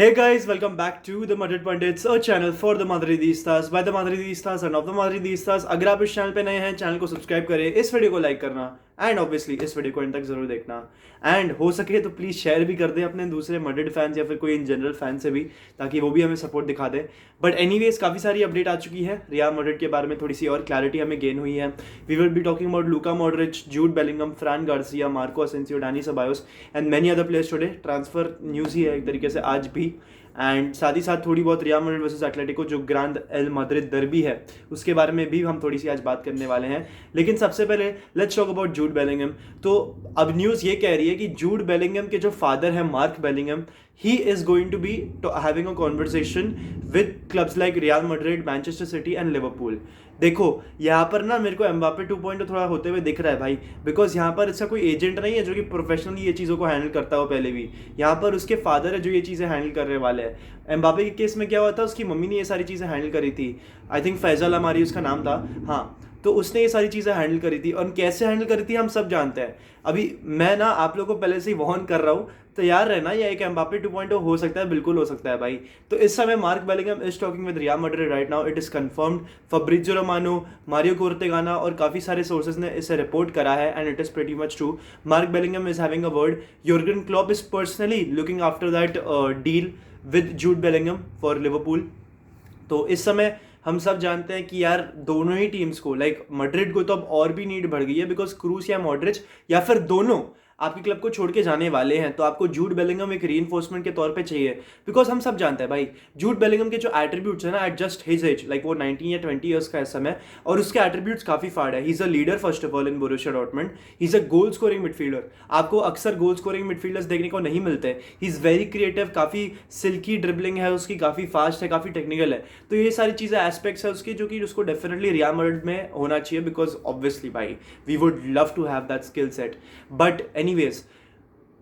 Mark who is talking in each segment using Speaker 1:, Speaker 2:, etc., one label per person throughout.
Speaker 1: Hey guys, welcome back to the Madrid Pundits, a channel for the Madridistas, by the Madridistas and of the Madridistas. अगर आप इस channel पे नए हैं, channel को subscribe करें, इस वीडियो को लाइक करना एंड ऑब्वियसली इस वीडियो को एंड तक जरूर देखना एंड हो सके तो प्लीज़ शेयर भी कर दें अपने दूसरे मड्रिड फैंस या फिर कोई इन जनरल फैन से भी, ताकि वो भी हमें सपोर्ट दिखा दें. बट एनीवेज काफ़ी सारी अपडेट आ चुकी है रियल मैड्रिड के बारे में, थोड़ी सी और क्लैरिटी हमें गेन हुई है. We will be talking about Luka Modric, Jude Bellingham, Fran Garcia, Marco Asensio, Dani Ceballos and many other players today. Transfer news ही है एक तरीके से आज भी. एंड साथ ही साथ थोड़ी बहुत रियल मैड्रिड वर्सेस एटलेटिको जो ग्रांड एल मैड्रिड दर्बी है उसके बारे में भी हम थोड़ी सी आज बात करने वाले हैं. लेकिन सबसे पहले लेट्स टॉक अबाउट जूड बेलिंगम. तो अब न्यूज़ ये कह रही है कि जूड बेलिंगम के जो फादर है mark Bellingham, he is going to be having a conversation with clubs like Real Madrid, Manchester City and Liverpool. देखो यहाँ पर ना मेरे को एम्बापे 2.0 थोड़ा होते हुए दिख रहा है भाई, बिकॉज यहाँ पर इसका कोई एजेंट नहीं है जो कि प्रोफेशनली ये चीज़ों को हैंडल करता हो. पहले भी यहाँ पर उसके फादर है जो ये चीज़ें हैंडल करने वाले हैं. एम्बापे के केस में क्या हुआ था, उसकी मम्मी ने ये सारी चीज़ें हैंडल करी थी. आई थिंक फैजल अमारी उसका नाम था. हाँ, तो उसने ये सारी चीज़ें हैंडल करी थी और कैसे हैंडल करी थी हम सब जानते हैं. अभी मैं ना आप लोगों को पहले से ही वार्न कर रहा हूँ, तैयार रहना, या एक एम्बापे 2.0 हो सकता है, बिल्कुल हो सकता है भाई. तो इस समय Mark Bellingham is talking with Real Madrid right now. It is confirmed. Fabrizio Romano, Mario Cortegana और काफ़ी सारे सोर्सेज ने इसे रिपोर्ट करा है and it is pretty much true. Mark Bellingham is having a word. Jurgen Klopp is personally looking after that deal with Jude Bellingham for Liverpool. तो इस समय हम सब जानते हैं कि यार दोनों ही टीम्स को, लाइक मैड्रिड को तो अब और भी नीड बढ़ गई है, बिकॉज क्रूस या मॉड्रिच या फिर दोनों आपके क्लब को छोड़ के जाने वाले हैं. तो आपको जूड बेलिंगम एक रीइंफोर्समेंट के तौर पे चाहिए, बिकॉज हम सब जानते हैं भाई जूड बेलिंगम के जो एट्रीब्यूट्स है ना at just his age, like वो 19 या 20 ईयर्स का इस समय, और उसके एट्रीब्यूट्स काफ़ी फाड़ है. He is a leader first of all in Borussia Dortmund. He is a goal scoring midfielder. आपको अक्सर गोल स्कोरिंग मिडफील्डर्स देखने को नहीं मिलते. ही इज़ वेरी क्रिएटिव, काफ़ी सिल्की ड्रिबलिंग है उसकी, काफ़ी फास्ट है, काफ़ी टेक्निकल है. तो ये सारी चीज़ें एस्पेक्ट्स है उसकी जो कि उसको डेफिनेटली रियल मैड्रिड में होना चाहिए, बिकॉज ऑब्वियसली भाई we would love to have that skill set. But anyways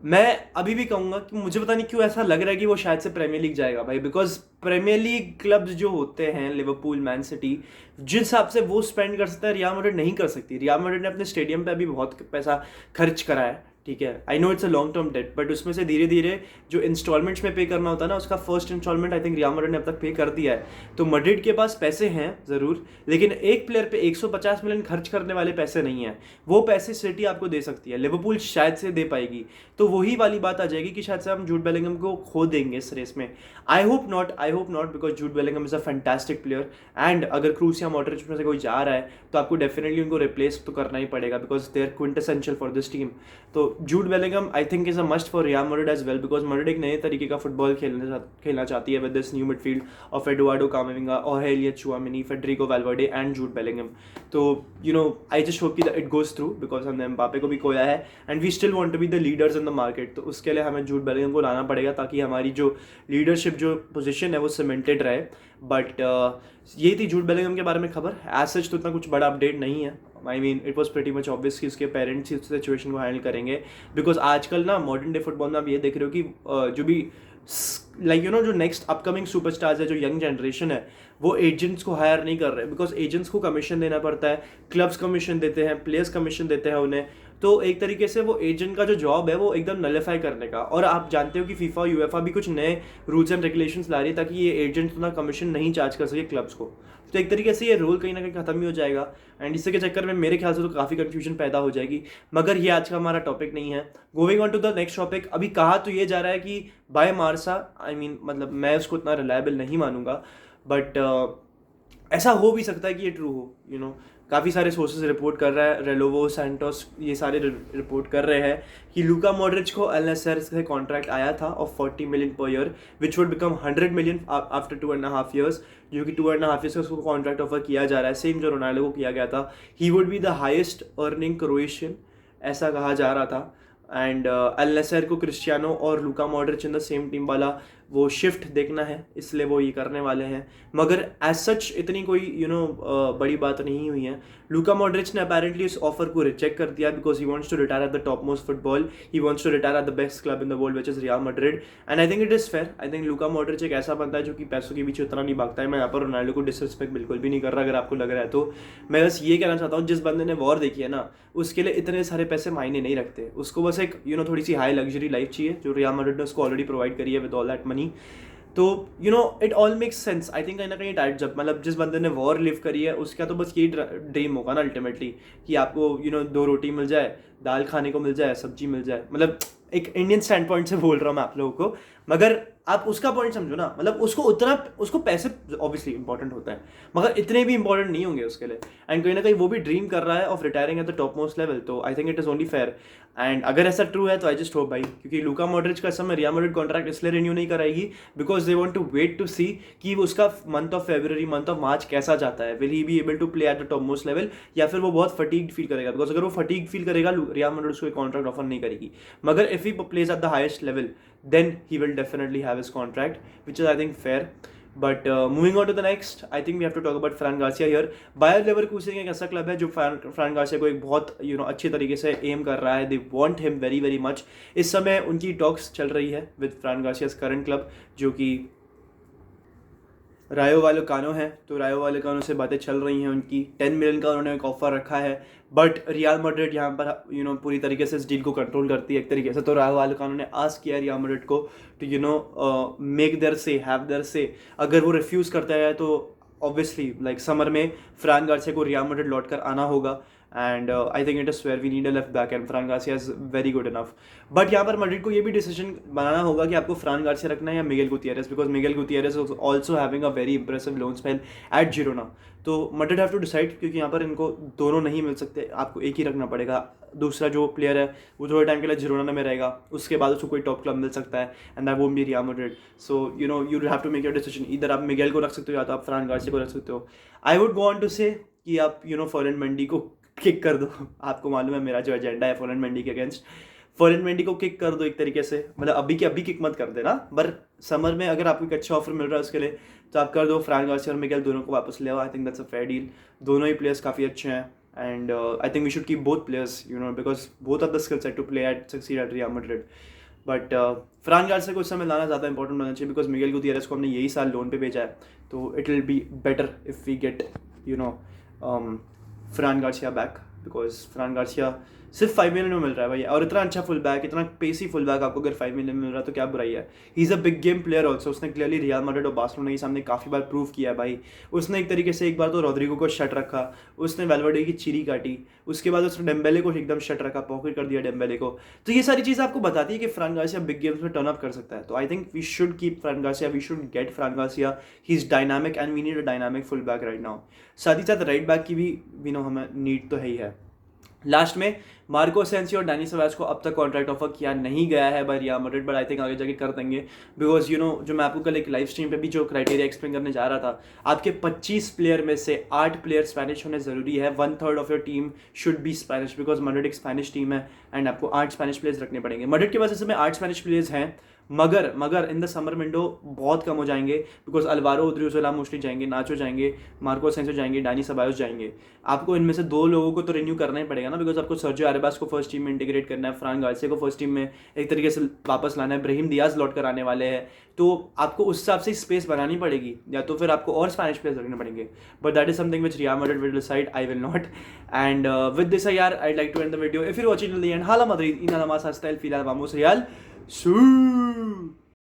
Speaker 1: मैं अभी भी कहूँगा कि मुझे पता नहीं क्यों ऐसा लग रहा है कि वो शायद से प्रीमियर लीग जाएगा भाई, बिकॉज प्रीमियर लीग क्लब्स जो होते हैं लिवरपूल, मैन सिटी, जिस हिसाब से वो स्पेंड कर सकता है रियल मैड्रिड नहीं कर सकती. रियल मैड्रिड ने अपने स्टेडियम पे अभी बहुत पैसा खर्च करा है, ठीक है. I know it's a long term debt, but उसमें से धीरे धीरे जो इंस्टॉलमेंट्स में पे करना होता है ना, उसका first instalment I think Real Madrid ने अब तक पे कर दिया है. तो मैड्रिड के पास पैसे हैं ज़रूर, लेकिन एक प्लेयर पे 150 मिलियन खर्च करने वाले पैसे नहीं हैं. वो पैसे सिटी आपको दे सकती है, लिवरपूल शायद से दे पाएगी. तो वही वाली बात आ जाएगी कि शायद से हम जूड बेलिंगम को खो देंगे इस रेस में. I hope not, because Jude Bellingham is a fantastic player. And अगर क्रूस या मॉड्रिच में से कोई जा रहा है तो आपको डेफिनेटली उनको रिप्लेस तो करना ही पड़ेगा, because they are quintessential for this team. तो Jude Bellingham I think is a must for Real Madrid as well, because Madrid एक नए तरीके का फुटबॉल खेलना चाहती है with this new midfield of Eduardo Camavinga, Aurelien Tchouameni, Federico Valverde and Jude Bellingham. तो you know I just hope कि it goes through, because हमने एम्बापे को भी खोया है and we still want to be the leaders in the market. तो उसके लिए हमें जूड बेलिंगम को लाना पड़ेगा ताकि हमारी जो लीडरशिप जो पोजीशन है वो सीमेंटेड रहे. बट ये थी जूड बेलिंगम के बारे में खबर. एज सच तो इतना कुछ बड़ा अपडेट नहीं है. I mean it was pretty much obvious कि उसके पेरेंट्स ही उस सिचुएशन को हैंडल करेंगे, बिकॉज आजकल ना मॉडर्न डे फुटबॉल में आप ये देख रहे हो कि जो भी लाइक यू नो जो नेक्स्ट अपकमिंग सुपरस्टार्स है, जो यंग जनरेशन है, वो एजेंट्स को हायर नहीं कर रहे, बिकॉज एजेंट्स को कमीशन देना पड़ता है, क्लब्स कमीशन देते हैं, प्लेयर्स कमीशन देते हैं उन्हें. तो एक तरीके से वो एजेंट का जो जॉब है वो एकदम नलिफाई करने का. और आप जानते हो कि फीफा यूएफा भी कुछ नए रूल्स एंड रेगुलेशंस ला रही है ताकि ये एजेंट्स उतना कमीशन नहीं चार्ज कर सके क्लब्स को. तो एक तरीके से ये रोल कहीं ना कहीं खत्म ही हो जाएगा एंड इसी के चक्कर में मेरे ख्याल से तो काफ़ी कन्फ्यूजन पैदा हो जाएगी. मगर ये आज का हमारा टॉपिक नहीं है. Going on to the next topic. अभी कहा तो ये जा रहा है कि बाय मार्सा, आई मीन मतलब मैं उसको इतना रिलायबल नहीं मानूंगा, बट ऐसा हो भी सकता है कि ये ट्रू हो. यू नो काफ़ी सारे सोर्सेज रिपोर्ट कर रहा है, रेलोवो, सैंटोस, ये सारे रिपोर्ट कर रहे हैं कि लूका मॉड्रिच को एल नासर से कॉन्ट्रैक्ट आया था of 40 million per year, which would become 100 million after 2.5 years, जो कि 2.5 ईयर्स का उसको कॉन्ट्रैक्ट ऑफर किया जा रहा है, सेम जो रोनाल्डो को किया गया था. He would be the highest earning Croatian, ऐसा कहा जा रहा था. एंड एल नासर को क्रिस्टियानो और Luka Modric in the same team वाला वो शिफ्ट देखना है, इसलिए वो ये करने वाले हैं. मगर एज सच इतनी कोई बड़ी बात नहीं हुई है. लूका मॉड्रिच ने अपेरेंटली इस ऑफर को रिजेक्ट कर दिया because he wants to retire at the top most football. He wants to retire at the best club in the world which is Real Madrid. And I think it is fair. I think Luka Modric एक ऐसा बंदा है जो कि पैसों के पीछे उतना नहीं भागता है. मैं यहाँ पर रोनाल्डो को डिसरिस्पेक्ट बिल्कुल भी नहीं कर रहा, अगर आपको लग रहा है तो. मैं बस ये कहना चाहता हूँ, जिस बंदे ने वॉर देखी है ना, उसके लिए इतने सारे पैसे मायने नहीं रखते. उसको बस एक थोड़ी सी हाई लग्जरी लाइफ चाहिए, जो रियल मैड्रिड ने उसको ऑलरेडी प्रोवाइड करी है with all that money. Money. तो it all makes sense. I think कहीं ना कहीं डाइट जब मतलब जिस बंदे ने वॉर लिव करी है उसका तो बस यही ड्रीम होगा ना अल्टीमेटली, कि आपको दो रोटी मिल जाए, दाल खाने को मिल जाए, सब्जी मिल जाए। मतलब एक इंडियन स्टैंड पॉइंट से बोल रहा हूँ मैं आप लोगों को, मगर आप उसका पॉइंट समझो ना। मतलब उसको पैसे ऑब्वियसली इंपॉर्टेंट होता है, मगर इतने भी इंपॉर्टेंट नहीं होंगे उसके लिए। एंड कहीं ना कहीं वो भी ड्रीम कर रहा है of retiring at the top most level, तो I think it is only fair. And अगर ऐसा ट्रू है तो आई जस्ट होप भाई, क्योंकि लूका मॉड्रिच का समय रियल मैड्रिड कॉन्ट्रैक्ट इसलिए रिन्यू नहीं कराएगी because they want to wait to see कि उसका month of February, month of March कैसा जाता है। Will he be able to play at the top most level, या फिर वो बहुत फटीग्ड फील करेगा। बिकॉज अगर वो फटीग्ड फील करेगा रियल मैड्रिड उसको कॉन्ट्रैक्ट ऑफर नहीं करेगी। मगर if he plays at the highest level then he will definitely have his contract, which is I think fair. But moving on to the next, I think we have to talk about Fran Garcia here. Bayer Leverkusen एक ऐसा club है जो फ्रान Garcia को एक बहुत अच्छे तरीके से एम कर रहा है। They want him very very much. इस समय उनकी टॉक्स चल रही है विद फ्रान गार्सिया's करंट क्लब जो कि रायो वालेकानो है। तो रायो वालेकानो से बातें चल रही हैं उनकी। 10 मिलियन का उन्होंने एक ऑफर रखा है, बट रियल मैड्रिड यहाँ पर पूरी तरीके से इस डील को कंट्रोल करती है एक तरीके से। तो रायो वालेकानो ने आस्क किया रियल मैड्रिड को टू मेक देयर से, हैव देयर से। अगर वो रिफ्यूज़ करता है तो ऑब्वियसली लाइक समर में फ्रान गार्सिया को रियल मैड्रिड लौट कर आना होगा। And I think it is fair, we need a left back and Fran Garcia is very good enough. But यहाँ पर मैड्रिड को ये भी डिसीजन बनाना होगा कि आपको फ्रान गार्सिया रखना है या Miguel Gutierrez, because Miguel Gutierrez is also having a very impressive loan spell at Girona. तो मैड्रिड हैव टू डिसाइड, क्योंकि यहाँ पर इनको दोनों नहीं मिल सकते, आपको एक ही रखना पड़ेगा। दूसरा जो प्लेयर है वो थोड़े टाइम के लिए जिरोना में रहेगा, उसके बाद उसको कोई टॉप क्लब मिल सकता है, and that won't be Real Madrid. So you have to make your decision. इधर आप मिगेल को रख सकते हो या तो आप फ्रान गार्सिया को रख सकते हो। I would go on to say कि आप फर्लैंड मेंडी को किक कर दो। आपको मालूम है मेरा जो एजेंडा है फर्लैंड मेंडी के अगेंस्ट। फर्लैंड मेंडी को किक कर दो एक तरीके से, मतलब अभी की अभी किक मत कर देना, पर समर में अगर आपको एक अच्छा ऑफर मिल रहा है उसके लिए तो आप कर दो। फ्रान गार्सिया और मिगेल दोनों को वापस ले आओ। I think that's a fair deal. दोनों ही प्लेयर्स काफ़ी अच्छे हैं, and I think we should keep both players because both of the skill set to play at succeed at Real Madrid. But Fran Garcia को उस समय लाना ज़्यादा इंपॉर्टेंट होना चाहिए, बिकॉज मिगेल गुतियरेस को हमने यही साल लोन पे भेजा है। तो it will be better if we get Fran Garcia back, because Fran Garcia सिर्फ 5 मिलियन में मिल रहा है भाई, और इतना अच्छा फुल बैक, इतना पेसी फुल बैक आपको अगर 5 मिलियन में मिल रहा है तो क्या बुराई है। He is a big game player also. उसने क्लियरली रियल मैड्रिड और बार्सिलोना के सामने काफ़ी बार प्रूव किया है भाई। उसने एक तरीके से एक बार तो रोड्रिगो को शट रखा, उसने वेल्वर्डे की चिरी काटी, उसके बाद उसने डेम्बेले को एकदम शट रखा, पॉकेट कर दिया डेम्बेले को। तो ये सारी चीज़ आपको बताती है कि फ्रान गार्सिया बिग गेम्स में टर्न अप कर सकता है। तो I think we should keep Fran Garcia, we should get Fran Garcia. He is dynamic and we need a dynamic full back right now. साथ ही साथ राइट बैक की भी हमें नीड तो है ही है। लास्ट में मार्को असेंसियो और डैनी सेबास को अब तक कॉन्ट्रैक्ट ऑफर किया नहीं गया है by real Madrid, but I think आगे जाके कर देंगे। बिकॉज जो मैं आपको कल एक लाइव स्ट्रीम पे भी जो क्राइटेरिया एक्सप्लेन करने जा रहा था, आपके 25 प्लेयर में से 8 प्लेयर स्पेनिश होने ज़रूरी है। 1/3 of your team should be Spanish, because Madrid एक स्पेनिश टीम है, एंड आपको 8 स्पेनिश प्लेयर्स रखने पड़ेंगे। मैड्रिड के पास इस समय 8 स्पेनिश प्लेयर्स हैं, मगर इन द समर विंडो बहुत कम हो जाएंगे, बिकॉज अल्वारो उद्रियोज़ोला मोस्टली जाएंगे, नाचो जाएंगे, मार्को असेंसियो जाएंगे, डैनी सेबायोस जाएंगे। आपको इनमें से 2 लोगों को तो रिन्यू करना ही पड़ेगा ना, बिकॉज आपको सर्जियो अरेबास को फर्स्ट टीम में इंटीग्रेट करना है, फ्रान गार्सिया को फर्स्ट टीम में एक तरीके से वापस लाना है, ब्राहिम दियाज लौट कर आने वाले हैं। तो आपको उस हिसाब से स्पेस बनानी पड़ेगी, या तो फिर आपको और स्पेनिश प्लेयर्स रखने पड़ेंगे। But that is something which Real Madrid will decide, I will not. And with this यार I like to end the video. If you watching till the end, हाला मद्रिद, इन नमाज हस्ता el final, vamos Real. Sí.